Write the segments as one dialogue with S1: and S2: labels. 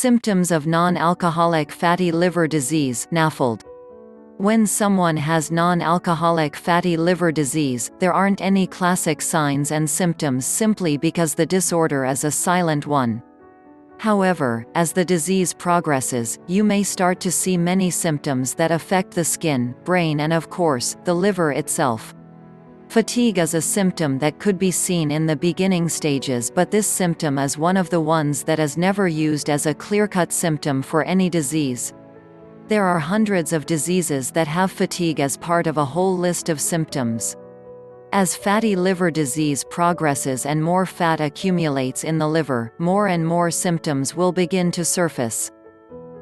S1: Symptoms of non-alcoholic fatty liver disease (nafld). When someone has non-alcoholic fatty liver disease, there aren't any classic signs and symptoms simply because the disorder is a silent one. However, as the disease progresses, you may start to see many symptoms that affect the skin, brain and of course, the liver itself. Fatigue is a symptom that could be seen in the beginning stages, but this symptom is one of the ones that is never used as a clear-cut symptom for any disease. There are hundreds of diseases that have fatigue as part of a whole list of symptoms. As fatty liver disease progresses and more fat accumulates in the liver, more and more symptoms will begin to surface.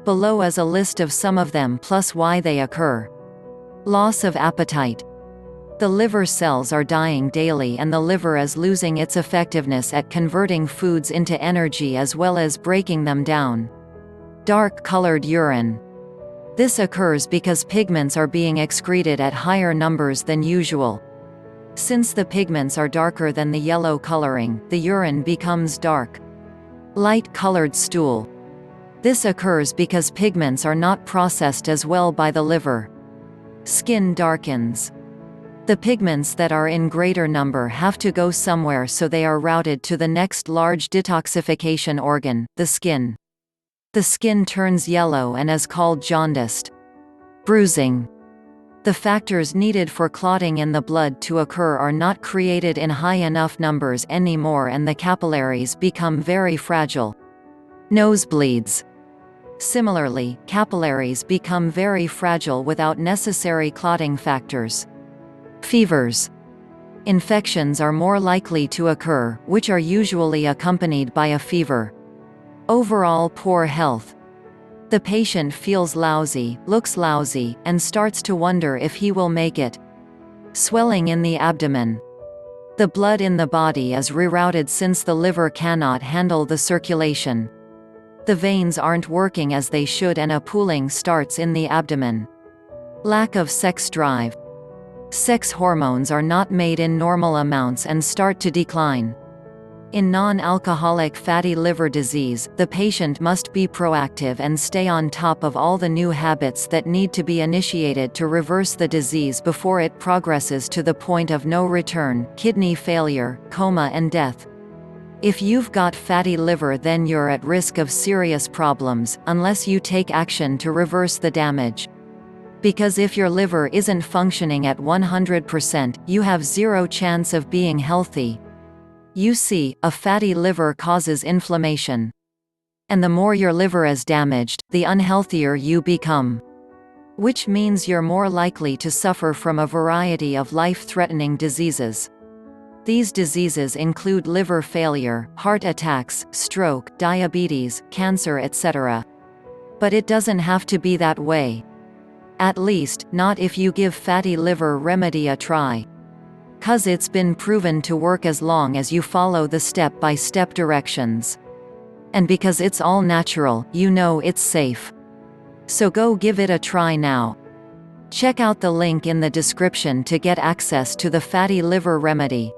S1: Below is a list of some of them plus why they occur. Loss of appetite. The liver cells are dying daily and the liver is losing its effectiveness at converting foods into energy as well as breaking them down. Dark-colored urine. This occurs because pigments are being excreted at higher numbers than usual. Since the pigments are darker than the yellow coloring, the urine becomes dark. Light-colored stool. This occurs because pigments are not processed as well by the liver. Skin darkens. The pigments that are in greater number have to go somewhere, so they are routed to the next large detoxification organ, the skin. The skin turns yellow and is called jaundiced. Bruising. The factors needed for clotting in the blood to occur are not created in high enough numbers anymore and the capillaries become very fragile. Nosebleeds. Similarly, capillaries become very fragile without necessary clotting factors. Fevers. Infections are more likely to occur, which are usually accompanied by a fever. Overall poor health. The patient feels lousy, looks lousy, and starts to wonder if he will make it. Swelling in the abdomen. The blood in the body is rerouted since the liver cannot handle the circulation. The veins aren't working as they should and a pooling starts in the abdomen. Lack of sex drive. Sex hormones are not made in normal amounts and start to decline. In non-alcoholic fatty liver disease, the patient must be proactive and stay on top of all the new habits that need to be initiated to reverse the disease before it progresses to the point of no return, kidney failure, coma and death. If you've got fatty liver, then you're at risk of serious problems, unless you take action to reverse the damage. Because if your liver isn't functioning at 100%, you have zero chance of being healthy. You see, a fatty liver causes inflammation. And the more your liver is damaged, the unhealthier you become. Which means you're more likely to suffer from a variety of life-threatening diseases. These diseases include liver failure, heart attacks, stroke, diabetes, cancer, etc. But it doesn't have to be that way. At least, not if you give fatty liver remedy a try. 'Cause it's been proven to work as long as you follow the step-by-step directions. And because it's all natural, you know it's safe. So go give it a try now. Check out the link in the description to get access to the fatty liver remedy.